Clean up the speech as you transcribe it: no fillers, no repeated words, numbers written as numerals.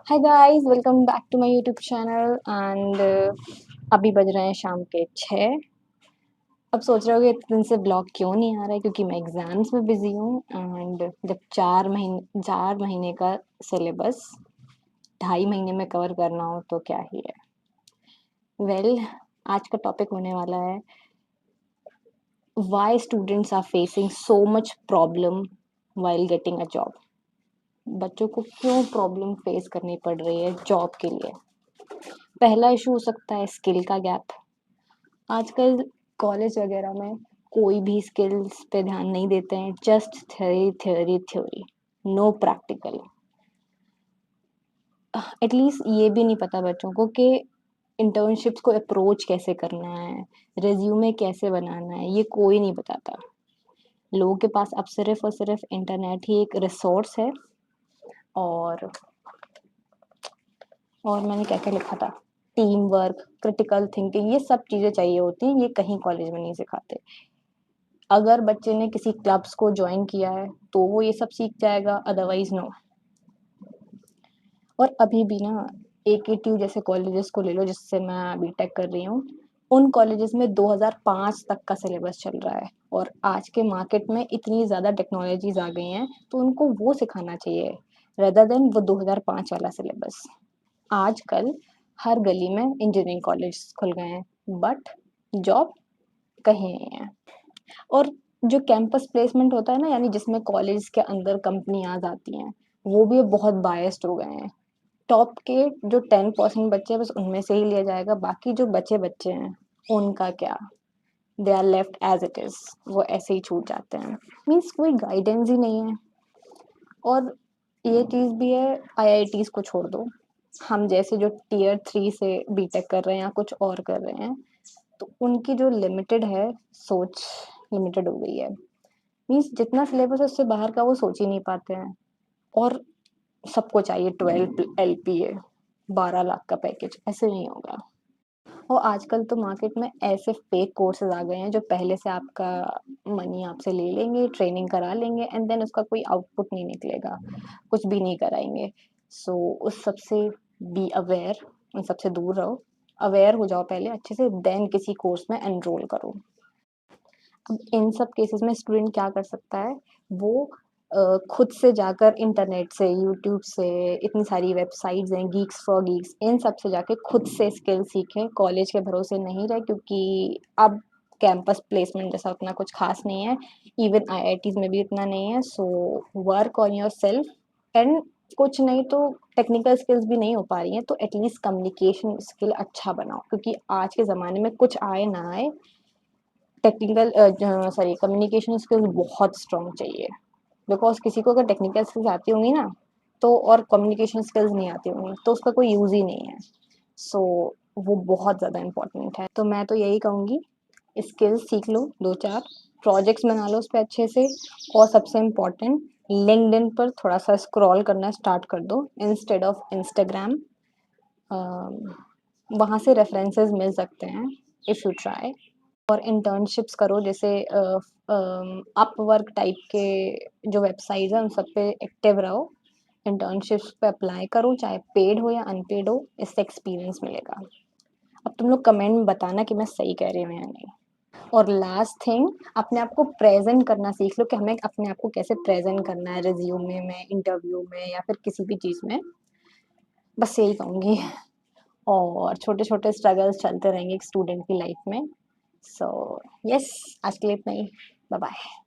Hi guys, welcome back to my YouTube channel and अभी बज रहे हैं शाम के 6। अब सोच रहे होगे इतने दिन से ब्लॉग क्यों नहीं आ रहा है, क्योंकि मैं एग्ज़ाम्स में बिज़ी हूँ। एंड जब 4 महीने का सिलेबस 2.5 महीने में कवर करना हो तो क्या ही है। आज का टॉपिक होने वाला है why students are facing so much problem while getting a job. बच्चों को क्यों प्रॉब्लम फेस करनी पड़ रही है जॉब के लिए। पहला इशू हो सकता है स्किल का गैप। आजकल कॉलेज वगैरह में कोई भी स्किल्स पे ध्यान नहीं देते हैं, just theory theory theory, no practical. At least ये भी नहीं पता बच्चों को कि इंटर्नशिप्स को अप्रोच कैसे करना है, रिज्यूमे कैसे बनाना है, ये कोई नहीं बताता। लोगों के पास अब सिर्फ और सिर्फ इंटरनेट ही एक रिसोर्स है। और मैंने क्या क्या लिखा था, टीम वर्क, क्रिटिकल थिंकिंग, ये सब चीज़ें चाहिए होती हैं, ये कहीं कॉलेज में नहीं सिखाते। अगर बच्चे ने किसी क्लब्स को ज्वाइन किया है तो वो ये सब सीख जाएगा, अदरवाइज नो। और अभी भी ना, AKTU जैसे कॉलेजेस को ले लो जिससे मैं बीटेक कर रही हूँ, उन कॉलेजेस में 2005 तक का सिलेबस चल रहा है। और आज के मार्केट में इतनी ज़्यादा टेक्नोलॉजीज आ गई हैं तो उनको वो सिखाना चाहिए रेदर देन वो 2005 वाला सिलेबस। आजकल हर गली में इंजीनियरिंग कॉलेज खुल गए हैं, बट जॉब कहीं नहीं है। और जो कैंपस प्लेसमेंट होता है ना, यानी जिसमें कॉलेज के अंदर कंपनियां आती हैं, वो भी बहुत बायस्ड हो गए हैं। टॉप के जो 10% बच्चे हैं बस उनमें से ही लिया जाएगा, बाकी जो बचे बच्चे हैं उनका क्या, they are left as it is, वो ऐसे ही छूट जाते हैं। मीन्स कोई गाइडेंस ही नहीं है। और ये चीज़ भी है, IITs को छोड़ दो, हम जैसे जो Tier 3 से बीटेक कर रहे हैं या कुछ और कर रहे हैं, तो उनकी जो लिमिटेड है सोच, लिमिटेड हो गई है। मीन्स जितना सिलेबस है उससे बाहर का वो सोच ही नहीं पाते हैं। और सबको चाहिए 12 LPA, 12 लाख का पैकेज, ऐसे नहीं होगा। और आजकल तो मार्केट में ऐसे फेक कोर्सेज आ गए हैं जो पहले से आपका मनी आपसे ले लेंगे, ट्रेनिंग करा लेंगे एंड देन उसका कोई आउटपुट नहीं निकलेगा, कुछ भी नहीं कराएंगे। सो उस सबसे बी अवेयर, उन सबसे दूर रहो, अवेयर हो जाओ पहले अच्छे से, देन किसी कोर्स में एनरोल करो। अब इन सब केसेस में स्टूडेंट क्या कर सकता है, वो खुद से जाकर इंटरनेट से, यूट्यूब से, इतनी सारी वेबसाइट्स हैं, गीक्स फॉर गीक्स, इन सब से जाके खुद से स्किल सीखें, कॉलेज के भरोसे नहीं रहे, क्योंकि अब कैंपस प्लेसमेंट जैसा उतना कुछ खास नहीं है, इवन IITs में भी इतना नहीं है। So work on your self and कुछ नहीं तो टेक्निकल स्किल्स भी नहीं हो पा रही हैं तो एटलीस्ट कम्युनिकेशन स्किल अच्छा बनाओ, क्योंकि आज के ज़माने में कुछ आए ना आए, टेक्निकल कम्युनिकेशन स्किल्स बहुत स्ट्रॉन्ग चाहिए। बिकॉज किसी को अगर टेक्निकल स्किल्स आती होंगी ना, तो और कम्युनिकेशन स्किल्स नहीं आती होंगी तो उसका कोई यूज़ ही नहीं है। सो वो बहुत ज़्यादा इम्पोर्टेंट है। तो मैं तो यही कहूँगी, स्किल्स सीख लो, 2-4 प्रोजेक्ट्स बना लो उस पे अच्छे से। और सबसे इम्पोर्टेंट, लिंक्डइन पर थोड़ा सा स्क्रॉल करना स्टार्ट कर दो इंस्टेड ऑफ इंस्टाग्राम। वहाँ से रेफरेंसेस मिल सकते हैं इफ़ यू ट्राई। और इंटर्नशिप्स करो, जैसे अपवर्क टाइप के जो वेबसाइट्स हैं उन सब पे एक्टिव रहो, इंटर्नशिप्स पे अप्लाई करो, चाहे पेड हो या अनपेड हो, इससे एक्सपीरियंस मिलेगा। अब तुम लोग कमेंट में बताना कि मैं सही कह रही हूँ या नहीं। और लास्ट थिंग, अपने आप को प्रेजेंट करना सीख लो कि हमें अपने आप को कैसे प्रेजेंट करना है, रिज्यूमे में, इंटरव्यू में, या फिर किसी भी चीज़ में। बस यही कहूँगी। और छोटे छोटे स्ट्रगल्स चलते रहेंगे एक स्टूडेंट की लाइफ में। सो यस, आज के लिए इतना ही। Bye bye.